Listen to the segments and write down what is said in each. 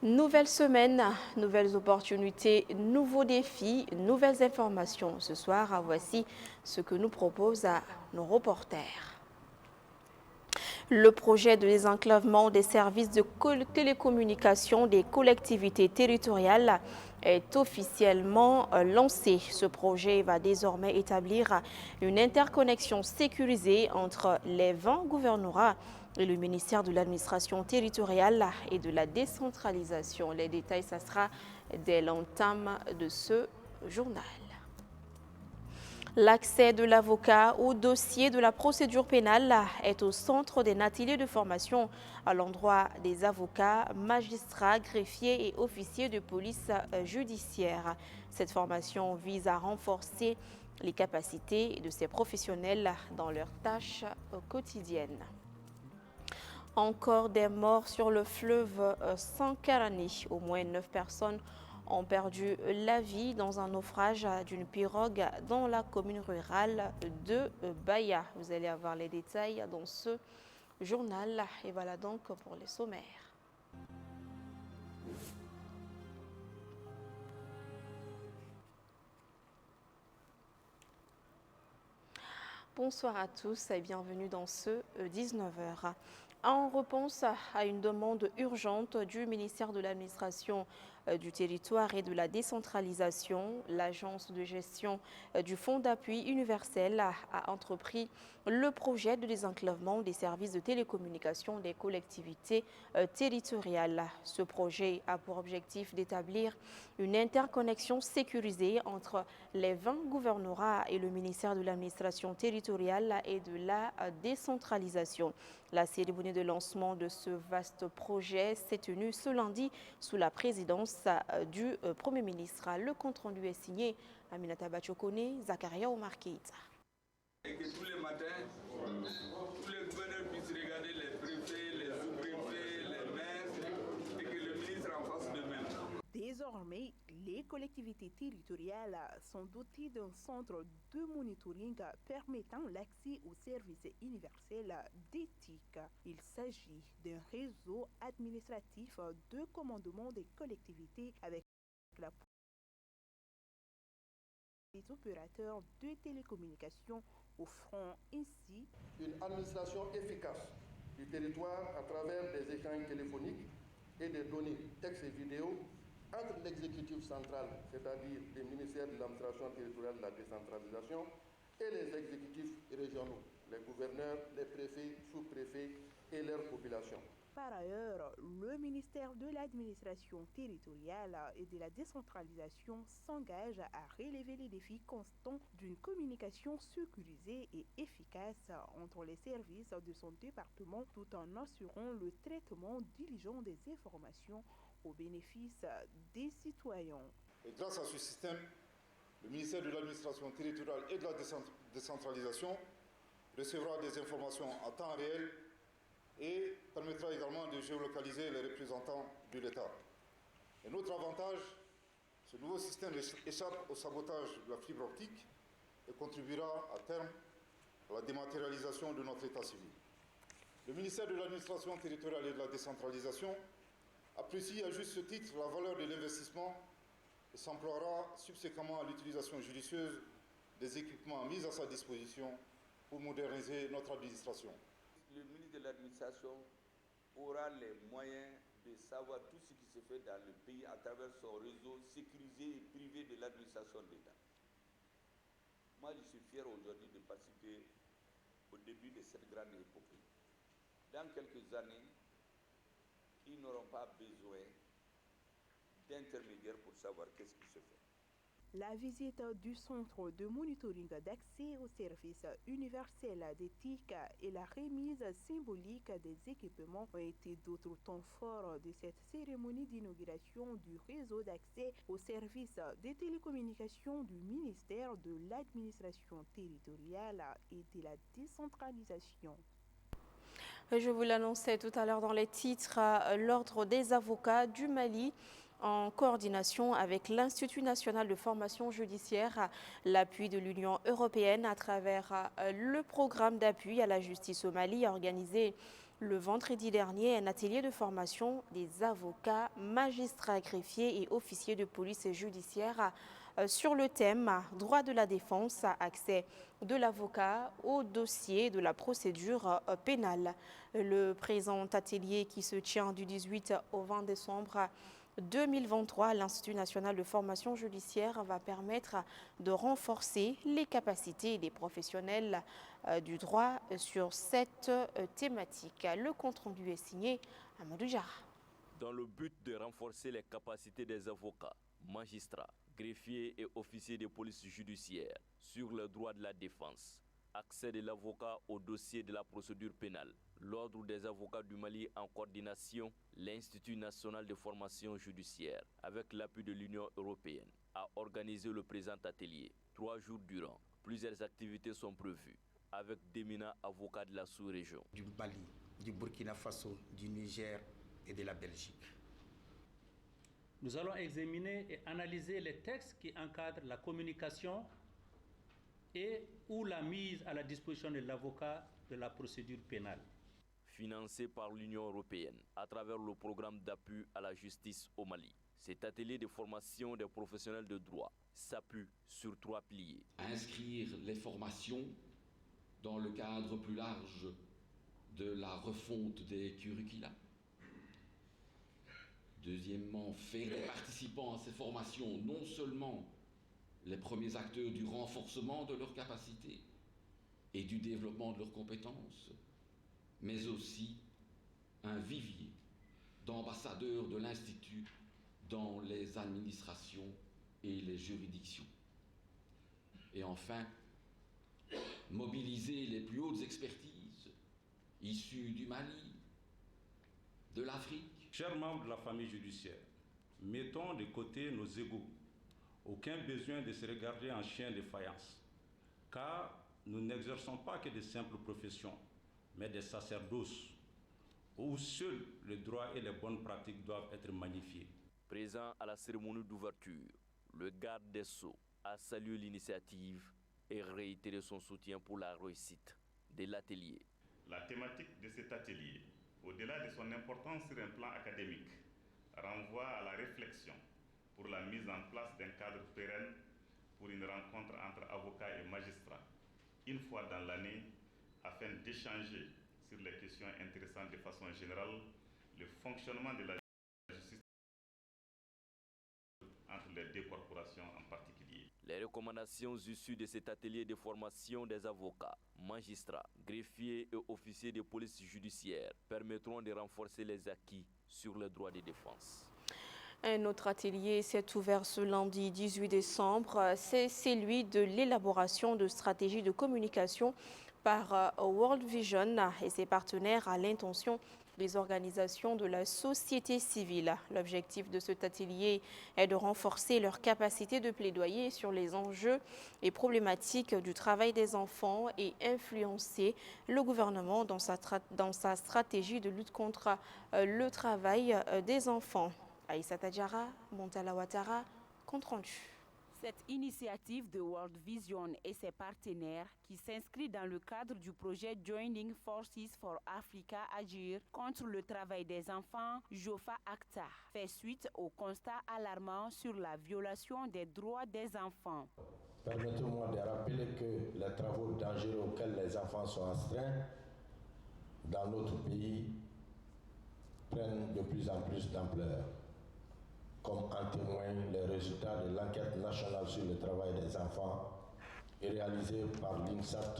Nouvelle semaine, nouvelles opportunités, nouveaux défis, nouvelles informations. Ce soir, voici ce que nous proposent nos reporters. Le projet de désenclavement des services de télécommunication des collectivités territoriales est officiellement lancé. Ce projet va désormais établir une interconnexion sécurisée entre les 20 gouvernorats et le ministère de l'administration territoriale et de la décentralisation. Les détails, ça sera dès l'entame de ce journal. L'accès de l'avocat au dossier de la procédure pénale est au centre des ateliers de formation à l'endroit des avocats, magistrats, greffiers et officiers de police judiciaire. Cette formation vise à renforcer les capacités de ces professionnels dans leurs tâches quotidiennes. Encore des morts sur le fleuve Sankarani. Au moins 9 personnes ont perdu la vie dans un naufrage d'une pirogue dans la commune rurale de Baya. Vous allez avoir les détails dans ce journal. Et voilà donc pour les sommaires. Bonsoir à tous et bienvenue dans ce 19h. En réponse à une demande urgente du ministère de l'Administration du territoire et de la décentralisation, l'agence de gestion du Fonds d'appui universel a entrepris le projet de désenclavement des services de télécommunication des collectivités territoriales. Ce projet a pour objectif d'établir une interconnexion sécurisée entre les 20 gouvernorats et le ministère de l'Administration territoriale et de la décentralisation. La cérémonie de lancement de ce vaste projet s'est tenue ce lundi sous la présidence du Premier ministre. Le compte-rendu est signé Aminata Bachokone, Zakaria Omar Keïta. Et que tous les matins, tous les gouverneurs puissent regarder les préfets, les sous-préfets, les maires et que le ministre en fasse de même. Désormais, les collectivités territoriales sont dotées d'un centre de monitoring permettant l'accès aux services universels d'éthique. Il s'agit d'un réseau administratif de commandement des collectivités avec la des opérateurs de télécommunications offrant ainsi une administration efficace du territoire à travers des échanges téléphoniques et des données textes et vidéos entre l'exécutif central, c'est-à-dire les ministères de l'administration territoriale de la décentralisation, et les exécutifs régionaux, les gouverneurs, les préfets, sous-préfets et leurs populations. Par ailleurs, le ministère de l'Administration territoriale et de la décentralisation s'engage à relever les défis constants d'une communication sécurisée et efficace entre les services de son département tout en assurant le traitement diligent des informations au bénéfice des citoyens. Et grâce à ce système, le ministère de l'Administration territoriale et de la décentralisation recevra des informations en temps réel et permettra également de géolocaliser les représentants de l'État. Un autre avantage, ce nouveau système échappe au sabotage de la fibre optique et contribuera à terme à la dématérialisation de notre État civil. Le ministère de l'Administration territoriale et de la décentralisation apprécie à juste titre la valeur de l'investissement et s'emploiera subséquemment à l'utilisation judicieuse des équipements mis à sa disposition pour moderniser notre administration. Le ministre de l'Administration aura les moyens de savoir tout ce qui se fait dans le pays à travers son réseau sécurisé et privé de l'administration de l'État. Moi, je suis fier aujourd'hui de participer au début de cette grande épopée. Dans quelques années, ils n'auront pas besoin d'intermédiaires pour savoir qu'est-ce qui se fait. La visite du centre de monitoring d'accès aux services universels d'éthique et la remise symbolique des équipements ont été d'autres temps forts de cette cérémonie d'inauguration du réseau d'accès aux services des télécommunications du ministère de l'Administration territoriale et de la décentralisation. Je vous l'annonçais tout à l'heure dans les titres, l'Ordre des avocats du Mali, en coordination avec l'Institut national de formation judiciaire, l'appui de l'Union européenne à travers le programme d'appui à la justice au Mali, a organisé Le vendredi dernier, un atelier de formation des avocats, magistrats, greffiers et officiers de police judiciaire sur le thème « Droit de la défense, accès de l'avocat au dossier de la procédure pénale ». Le présent atelier qui se tient du 18 au 20 décembre 2023 à l'Institut national de formation judiciaire va permettre de renforcer les capacités des professionnels du droit sur cette thématique. Le compte-rendu est signé Amadou Diarra. Dans le but de renforcer les capacités des avocats, magistrats, greffiers et officiers de police judiciaire sur le droit de la défense, accès de l'avocat au dossier de la procédure pénale, l'Ordre des avocats du Mali en coordination, l'Institut national de formation judiciaire, avec l'appui de l'Union européenne, a organisé le présent atelier. 3 jours durant, plusieurs activités sont prévues, avec d'éminents avocats de la sous-région. Du Mali, du Burkina Faso, du Niger et de la Belgique. Nous allons examiner et analyser les textes qui encadrent la communication et ou la mise à la disposition de l'avocat de la procédure pénale. Financé par l'Union européenne à travers le programme d'appui à la justice au Mali. Cet atelier de formation des professionnels de droit s'appuie sur 3 piliers. Inscrire les formations dans le cadre plus large de la refonte des curricula. Deuxièmement, faire des participants à ces formations non seulement les premiers acteurs du renforcement de leurs capacités et du développement de leurs compétences, mais aussi un vivier d'ambassadeurs de l'Institut dans les administrations et les juridictions. Et enfin, mobiliser les plus hautes expertises issues du Mali, de l'Afrique. Chers membres de la famille judiciaire, mettons de côté nos égos. Aucun besoin de se regarder en chien de faïence, car nous n'exerçons pas que de simples professions, mais des sacerdoces, où seuls le droit et les bonnes pratiques doivent être magnifiés. Présent à la cérémonie d'ouverture, le garde des Sceaux a salué l'initiative et réitéré son soutien pour la réussite de l'atelier. La thématique de cet atelier, au-delà de son importance sur un plan académique, renvoie à la réflexion pour la mise en place d'un cadre pérenne pour une rencontre entre avocats et magistrats, une fois dans l'année, afin d'échanger sur les questions intéressantes de façon générale, le fonctionnement de la justice entre les 2 corporations en particulier. Les recommandations issues de cet atelier de formation des avocats, magistrats, greffiers et officiers de police judiciaire permettront de renforcer les acquis sur le droit de défense. Un autre atelier s'est ouvert ce lundi 18 décembre. C'est celui de l'élaboration de stratégies de communication par World Vision et ses partenaires à l'intention des organisations de la société civile. L'objectif de cet atelier est de renforcer leur capacité de plaidoyer sur les enjeux et problématiques du travail des enfants et influencer le gouvernement dans sa stratégie de lutte contre le travail des enfants. Aïssata Diarra, Montala Ouattara, compte rendu. Cette initiative de World Vision et ses partenaires, qui s'inscrit dans le cadre du projet Joining Forces for Africa Agir contre le travail des enfants, Jofa Acta, fait suite au constat alarmant sur la violation des droits des enfants. Permettez-moi de rappeler que les travaux dangereux auxquels les enfants sont astreints dans notre pays prennent de plus en plus d'ampleur, comme en témoignent les résultats de l'enquête nationale sur le travail des enfants réalisée par l'INSAT,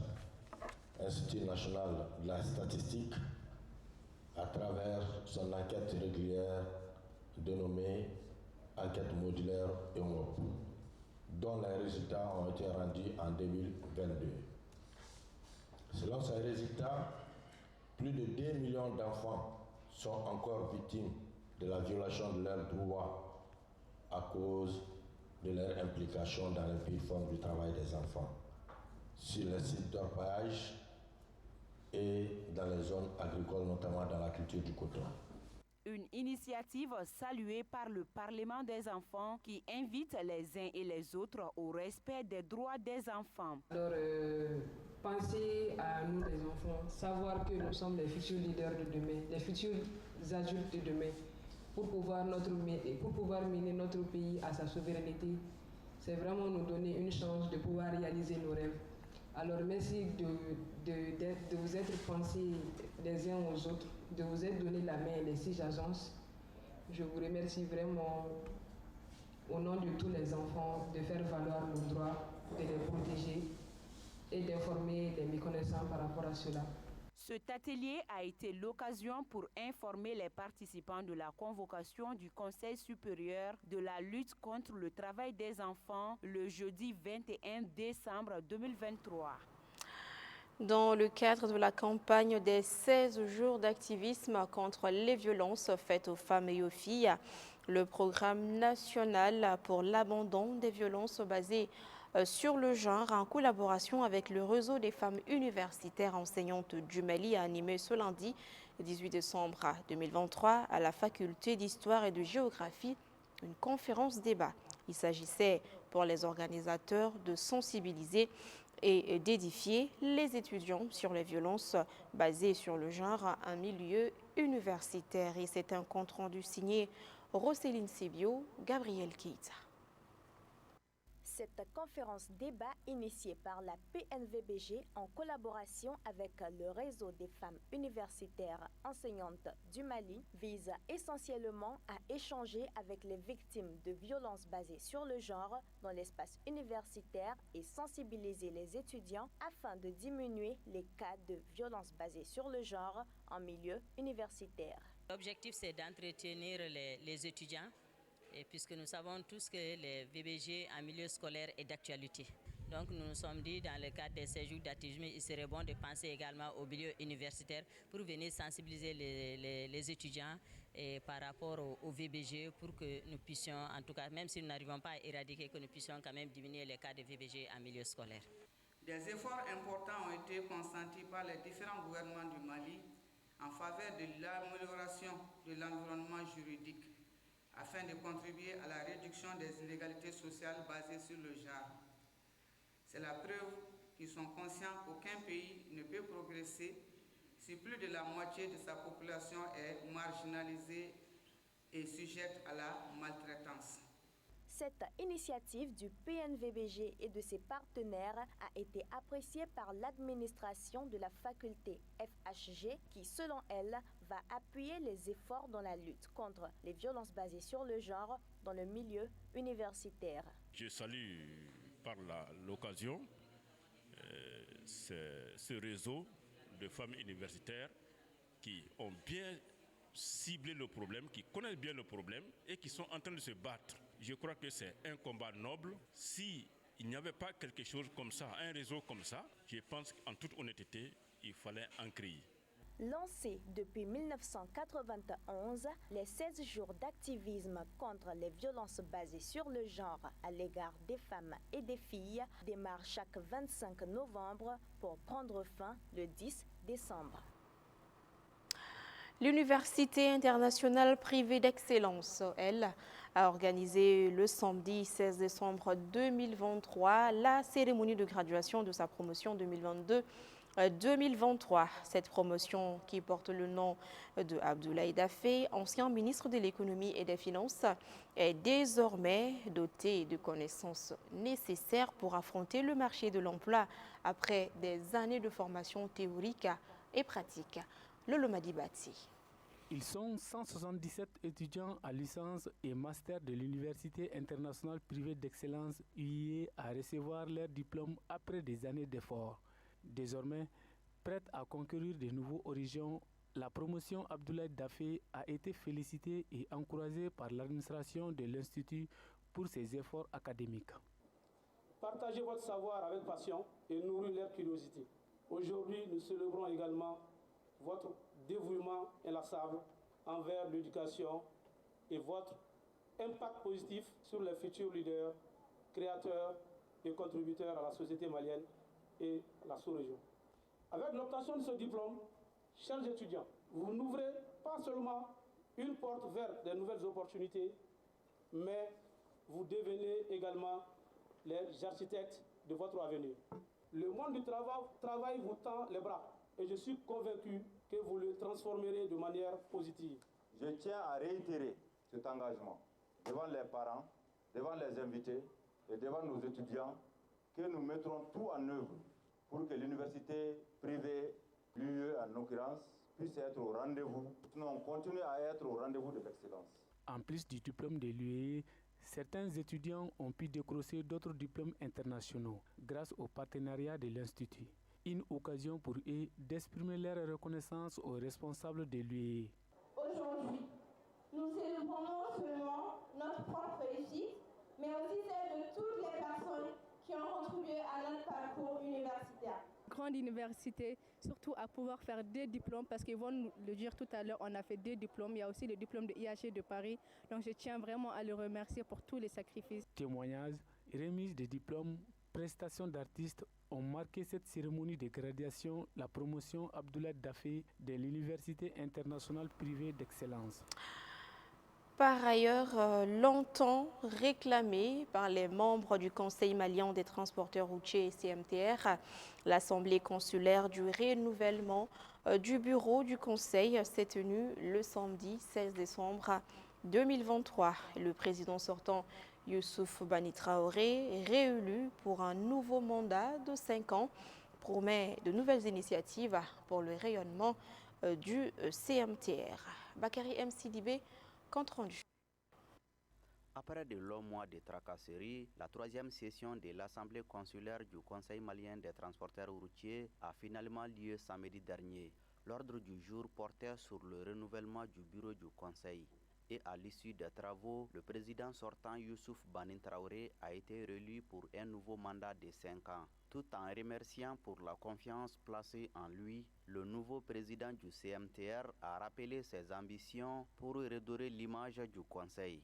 Institut national de la statistique, à travers son enquête régulière dénommée Enquête modulaire EMOP, dont les résultats ont été rendus en 2022. Selon ces résultats, plus de 2 millions d'enfants sont encore victimes de la violation de leurs droits à cause de leur implication dans les pires formes du travail des enfants, sur les sites d'orpaillage et dans les zones agricoles, notamment dans la culture du coton. Une initiative saluée par le Parlement des enfants qui invite les uns et les autres au respect des droits des enfants. Alors, penser à nous les enfants, savoir que nous sommes les futurs leaders de demain, les futurs adultes de demain, pour pouvoir mener notre pays à sa souveraineté, c'est vraiment nous donner une chance de pouvoir réaliser nos rêves. Alors merci de vous être pensés les uns aux autres, de vous être donné la main les 6 agences. Je vous remercie vraiment au nom de tous les enfants de faire valoir nos droits, de les protéger et d'informer les méconnaissants par rapport à cela. Cet atelier a été l'occasion pour informer les participants de la convocation du Conseil supérieur de la lutte contre le travail des enfants le jeudi 21 décembre 2023. Dans le cadre de la campagne des 16 jours d'activisme contre les violences faites aux femmes et aux filles, le programme national pour l'abandon des violences basées sur le genre, en collaboration avec le réseau des femmes universitaires enseignantes du Mali, a animé ce lundi 18 décembre 2023 à la faculté d'histoire et de géographie une conférence débat. Il s'agissait pour les organisateurs de sensibiliser et d'édifier les étudiants sur les violences basées sur le genre en milieu universitaire. Et c'est un compte rendu signé Roselyne Sibio, Gabriel Keita. Cette conférence débat initiée par la PNVBG en collaboration avec le réseau des femmes universitaires enseignantes du Mali vise essentiellement à échanger avec les victimes de violences basées sur le genre dans l'espace universitaire et sensibiliser les étudiants afin de diminuer les cas de violences basées sur le genre en milieu universitaire. L'objectif, c'est d'entretenir les étudiants. Et puisque nous savons tous que le VBG en milieu scolaire est d'actualité. Donc nous nous sommes dit dans le cadre des séjours d'activisme, il serait bon de penser également au milieu universitaire pour venir sensibiliser les étudiants et par rapport au VBG pour que nous puissions, en tout cas, même si nous n'arrivons pas à éradiquer, que nous puissions quand même diminuer les cas de VBG en milieu scolaire. Des efforts importants ont été consentis par les différents gouvernements du Mali en faveur de l'amélioration de l'environnement juridique, afin de contribuer à la réduction des inégalités sociales basées sur le genre. C'est la preuve qu'ils sont conscients qu'aucun pays ne peut progresser si plus de la moitié de sa population est marginalisée et sujette à la maltraitance. Cette initiative du PNVBG et de ses partenaires a été appréciée par l'administration de la faculté FHG qui, selon elle, va appuyer les efforts dans la lutte contre les violences basées sur le genre dans le milieu universitaire. Je salue par l'occasion ce réseau de femmes universitaires qui ont bien ciblé le problème, qui connaissent bien le problème et qui sont en train de se battre. Je crois que c'est un combat noble. Si il n'y avait pas quelque chose comme ça, un réseau comme ça, je pense qu'en toute honnêteté, il fallait en créer. Lancé depuis 1991, les 16 jours d'activisme contre les violences basées sur le genre à l'égard des femmes et des filles démarrent chaque 25 novembre pour prendre fin le 10 décembre. L'Université internationale privée d'excellence, elle, a organisé le samedi 16 décembre 2023 la cérémonie de graduation de sa promotion 2022-2023. Cette promotion, qui porte le nom de Abdoulaye Daffé, ancien ministre de l'économie et des finances, est désormais dotée de connaissances nécessaires pour affronter le marché de l'emploi après des années de formation théorique et pratique. Lolo Madibati. Ils sont 177 étudiants à licence et master de l'Université internationale privée d'excellence UIE à recevoir leur diplôme après des années d'efforts. Désormais, prête à conquérir de nouveaux horizons, la promotion Abdoulaye Daffé a été félicitée et encouragée par l'administration de l'Institut pour ses efforts académiques. Partagez votre savoir avec passion et nourrir leur curiosité. Aujourd'hui, nous célébrons également votre dévouement inlassable envers l'éducation et votre impact positif sur les futurs leaders, créateurs et contributeurs à la société malienne et la sous-région. Avec l'obtention de ce diplôme, chers étudiants, vous n'ouvrez pas seulement une porte vers de nouvelles opportunités, mais vous devenez également les architectes de votre avenir. Le monde du travail vous tend les bras et je suis convaincu que vous le transformerez de manière positive. Je tiens à réitérer cet engagement devant les parents, devant les invités et devant nos étudiants que nous mettrons tout en œuvre pour que l'université privée, l'UE en l'occurrence, puisse être au rendez-vous. Nous continuons à être au rendez-vous de l'excellence. En plus du diplôme de l'UE, certains étudiants ont pu décrocher d'autres diplômes internationaux grâce au partenariat de l'Institut. Une occasion pour eux d'exprimer leur reconnaissance aux responsables de l'UE. Aujourd'hui, nous célébrons non seulement notre propre réussite, mais aussi celle de toutes les personnes qui ont contribué à notre parcours universitaire. Grande université, surtout à pouvoir faire des diplômes, parce qu'ils vont nous le dire tout à l'heure, on a fait des diplômes. Il y a aussi le diplôme de IHE de Paris. Donc je tiens vraiment à le remercier pour tous les sacrifices. Témoignages, remise des diplômes, prestations d'artistes ont marqué cette cérémonie de graduation, la promotion Abdoulaye Daffé de l'Université internationale privée d'excellence. Par ailleurs, longtemps réclamé par les membres du Conseil malien des transporteurs routiers et CMTR, l'Assemblée consulaire du renouvellement du bureau du Conseil s'est tenue le samedi 16 décembre 2023. Le président sortant Youssouf Bani Traoré, réélu pour un nouveau mandat de 5 ans, promet de nouvelles initiatives pour le rayonnement du CMTR. Bakary M. Sidibé, compte rendu. Après de longs mois de tracasseries, la troisième session de l'Assemblée consulaire du Conseil malien des transporteurs routiers a finalement lieu samedi dernier. L'ordre du jour portait sur le renouvellement du bureau du Conseil. Et à l'issue des travaux, le président sortant Youssouf Bani Traoré a été réélu pour un nouveau mandat de 5 ans. Tout en remerciant pour la confiance placée en lui, le nouveau président du CMTR a rappelé ses ambitions pour redorer l'image du Conseil.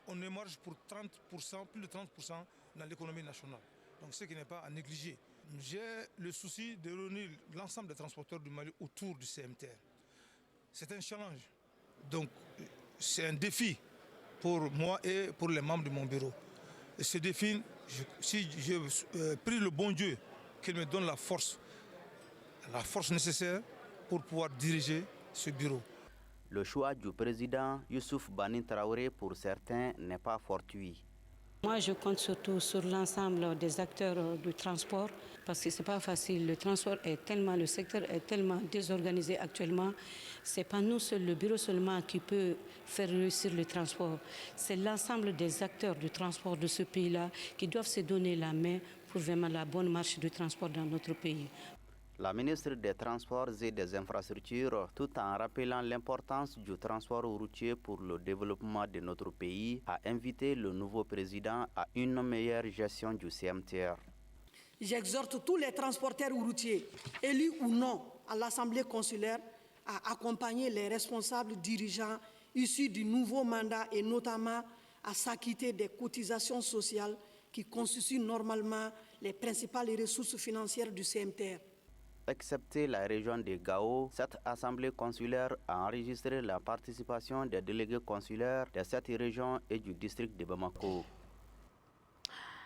On émerge pour 30%, plus de 30% dans l'économie nationale. Donc ce qui n'est pas à négliger. J'ai le souci de réunir l'ensemble des transporteurs du Mali autour du CMTR. C'est un challenge. Donc c'est un défi pour moi et pour les membres de mon bureau. Et ce défi, si je prie le bon Dieu qu'il me donne la force nécessaire pour pouvoir diriger ce bureau. Le choix du président Youssouf Bani Traoré pour certains n'est pas fortuit. Moi, je compte surtout sur l'ensemble des acteurs du transport parce que ce n'est pas facile. Le secteur est tellement désorganisé actuellement. Ce n'est pas nous seuls, le bureau seulement qui peut faire réussir le transport. C'est l'ensemble des acteurs du transport de ce pays-là qui doivent se donner la main pour vraiment la bonne marche du transport dans notre pays. La ministre des Transports et des Infrastructures, tout en rappelant l'importance du transport routier pour le développement de notre pays, a invité le nouveau président à une meilleure gestion du CMTR. J'exhorte tous les transporteurs routiers, élus ou non, à l'Assemblée consulaire, à accompagner les responsables dirigeants issus du nouveau mandat et notamment à s'acquitter des cotisations sociales qui constituent normalement les principales ressources financières du CMTR. Excepté la région de Gao, cette assemblée consulaire a enregistré la participation des délégués consulaires de cette région et du district de Bamako.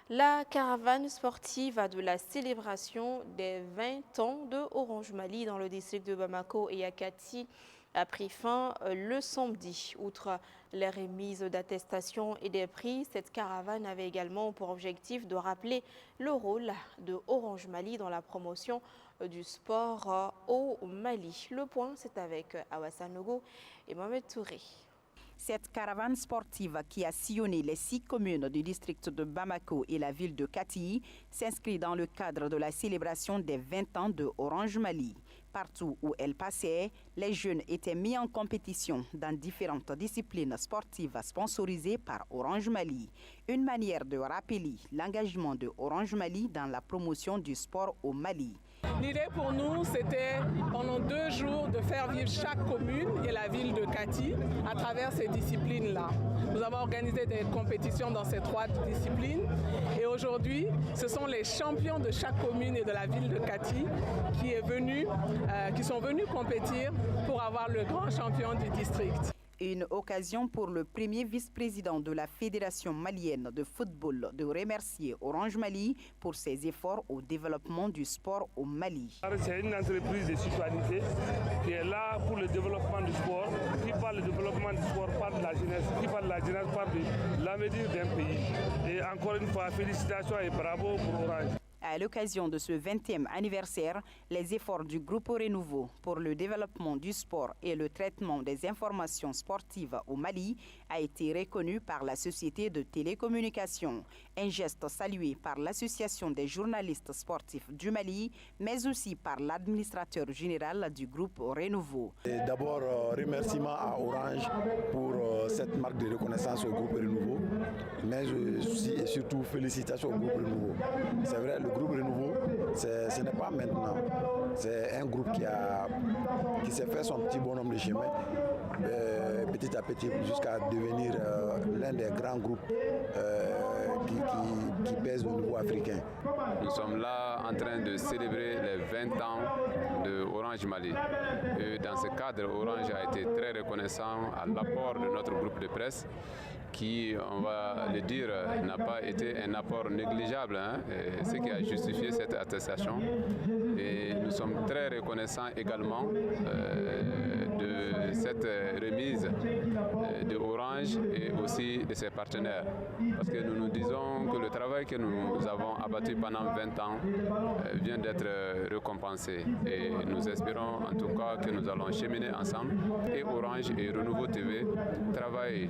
La caravane sportive de la célébration des 20 ans de Orange Mali dans le district de Bamako et à Kati a pris fin le samedi. Outre les remises d'attestations et des prix, cette caravane avait également pour objectif de rappeler le rôle de Orange Mali dans la promotion du sport au Mali. Le point, c'est avec Awassanogo et Mohamed Touré. Cette caravane sportive qui a sillonné les 6 communes du district de Bamako et la ville de Kati s'inscrit dans le cadre de la célébration des 20 ans de Orange Mali. Partout où elle passait, les jeunes étaient mis en compétition dans différentes disciplines sportives sponsorisées par Orange Mali. Une manière de rappeler l'engagement de Orange Mali dans la promotion du sport au Mali. L'idée pour nous, c'était pendant 2 jours de faire vivre chaque commune et la ville de Kati à travers ces disciplines-là. Nous avons organisé des compétitions dans ces 3 disciplines et aujourd'hui, ce sont les champions de chaque commune et de la ville de Kati qui sont venus compétir pour avoir le grand champion du district. Une occasion pour le premier vice-président de la Fédération malienne de football de remercier Orange Mali pour ses efforts au développement du sport au Mali. C'est une entreprise de citoyenneté qui est là pour le développement du sport. Qui parle du développement du sport parle de la jeunesse. Qui parle de la jeunesse parle de l'avenir d'un pays. Et encore une fois, félicitations et bravo pour Orange. À l'occasion de ce 20e anniversaire, les efforts du groupe Renouveau pour le développement du sport et le traitement des informations sportives au Mali a été reconnu par la société de télécommunications. Un geste salué par l'Association des journalistes sportifs du Mali, mais aussi par l'administrateur général du groupe Renouveau. D'abord, remerciements à Orange pour cette marque de reconnaissance au groupe Renouveau, mais aussi et surtout félicitations au groupe Renouveau. C'est vrai, le groupe Renouveau, ce n'est pas maintenant. C'est un groupe qui s'est fait son petit bonhomme de chemin petit à petit jusqu'à devenir l'un des grands groupes qui pèsent au niveau africain. Nous sommes là en train de célébrer les 20 ans de Orange Mali. Et dans ce cadre, Orange a été très reconnaissant à l'apport de notre groupe de presse qui, on va le dire, n'a pas été un apport négligeable, ce qui a justifié cette attestation. Et nous sommes très reconnaissants également de cette remise de Orange et aussi de ses partenaires. Parce que nous nous disons que le travail que nous avons abattu pendant 20 ans vient d'être récompensé. Et nous espérons en tout cas que nous allons cheminer ensemble. Et Orange et Renouveau TV travaillent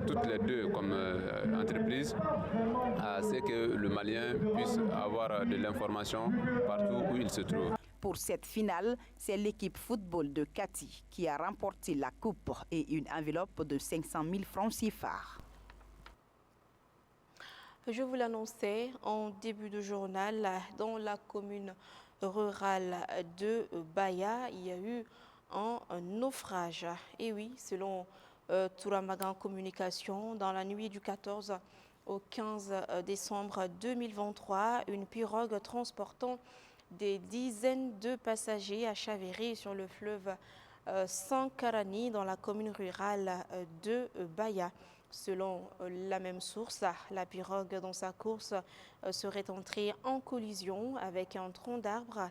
toutes les deux comme entreprise à ce que le Malien puisse avoir de l'information partout où il se trouve. Pour cette finale, c'est l'équipe football de Kati qui a remporté la coupe et une enveloppe de 500 000 francs CFA. Je vous l'annonçais en début de journal, dans la commune rurale de Baya, il y a eu un naufrage. Et oui, selon Touramagan Communication, dans la nuit du 14 au 15 décembre 2023, une pirogue transportant des dizaines de passagers a chaviré sur le fleuve Sankarani dans la commune rurale de Baya. Selon la même source, la pirogue dans sa course serait entrée en collision avec un tronc d'arbre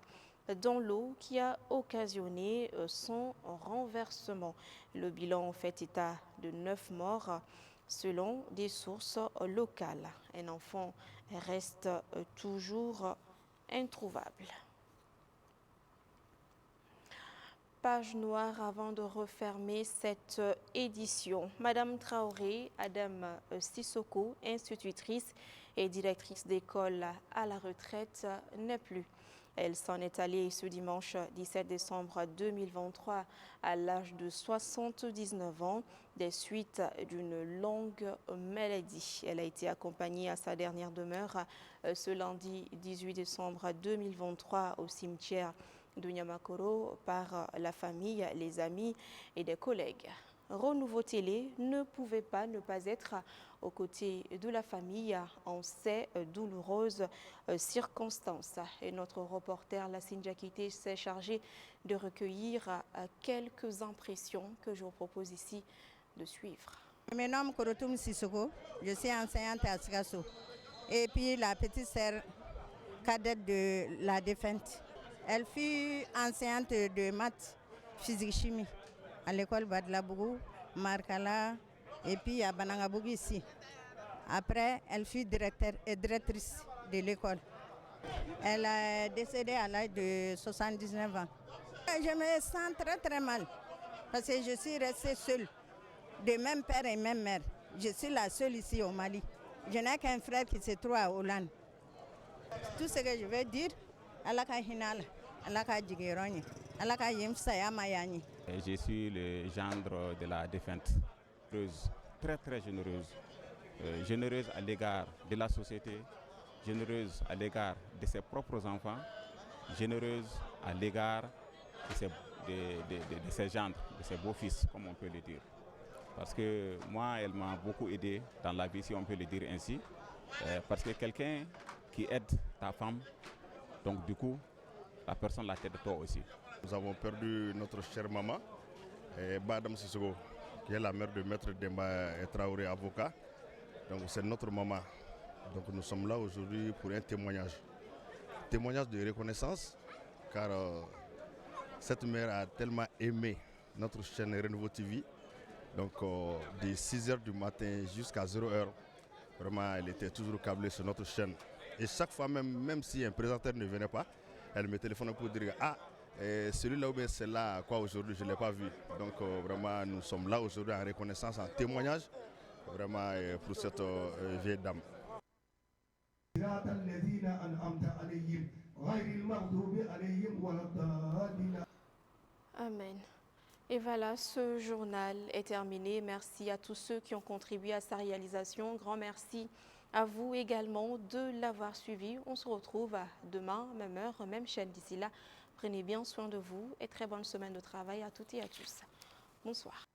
dans l'eau qui a occasionné son renversement. Le bilan fait état de 9 morts selon des sources locales. Un enfant reste toujours introuvable. Page noire avant de refermer cette édition. Madame Traoré, Adam Sissoko, institutrice et directrice d'école à la retraite, n'est plus. Elle s'en est allée ce dimanche 17 décembre 2023 à l'âge de 79 ans des suites d'une longue maladie. Elle a été accompagnée à sa dernière demeure ce lundi 18 décembre 2023 au cimetière de Nyamakoro par la famille, les amis et des collègues. Renouveau Télé ne pouvait pas ne pas être aux côtés de la famille en ces douloureuses circonstances. Et notre reporter Lassine Diakité s'est chargé de recueillir quelques impressions que je vous propose ici de suivre. Je me nomme Korotoum Sissoko, je suis enseignante à Sikasso. Et puis la petite sœur cadette de la défunte. Elle fut enseignante de maths, physique-chimie à l'école Badlabougou, Markala et puis à Banangabougou ici. Après, elle fut directrice de l'école. Elle est décédée à l'âge de 79 ans. Je me sens très très mal parce que je suis restée seule, de même père et même mère. Je suis la seule ici au Mali. Je n'ai qu'un frère qui se trouve à Hollande. Tout ce que je veux dire, je suis le gendre de la défunte, très très généreuse. Généreuse à l'égard de la société, généreuse à l'égard de ses propres enfants, généreuse à l'égard de ses gendres, de ses beaux-fils, comme on peut le dire. Parce que moi, elle m'a beaucoup aidé dans la vie, si on peut le dire ainsi. Parce que quelqu'un qui aide ta femme, donc du coup, la personne la t'aide toi aussi. Nous avons perdu notre chère maman, Badam Sissoko. qui est la mère de Maître Demba Traoré, avocat. Donc c'est notre maman. Donc nous sommes là aujourd'hui pour un témoignage. Témoignage de reconnaissance, car cette mère a tellement aimé notre chaîne Renouveau TV. Donc de 6h du matin jusqu'à 0h, vraiment elle était toujours câblée sur notre chaîne. Et chaque fois, même si un présentateur ne venait pas, elle me téléphonait pour dire « Ah, celui-là ou bien celle-là, quoi aujourd'hui, je ne l'ai pas vu ». Donc vraiment, nous sommes là aujourd'hui en reconnaissance, en témoignage, vraiment pour cette vieille dame. Amen. Et voilà, ce journal est terminé. Merci à tous ceux qui ont contribué à sa réalisation. Grand merci à vous également de l'avoir suivi. On se retrouve demain, même heure, même chaîne. D'ici là, prenez bien soin de vous et très bonne semaine de travail à toutes et à tous. Bonsoir.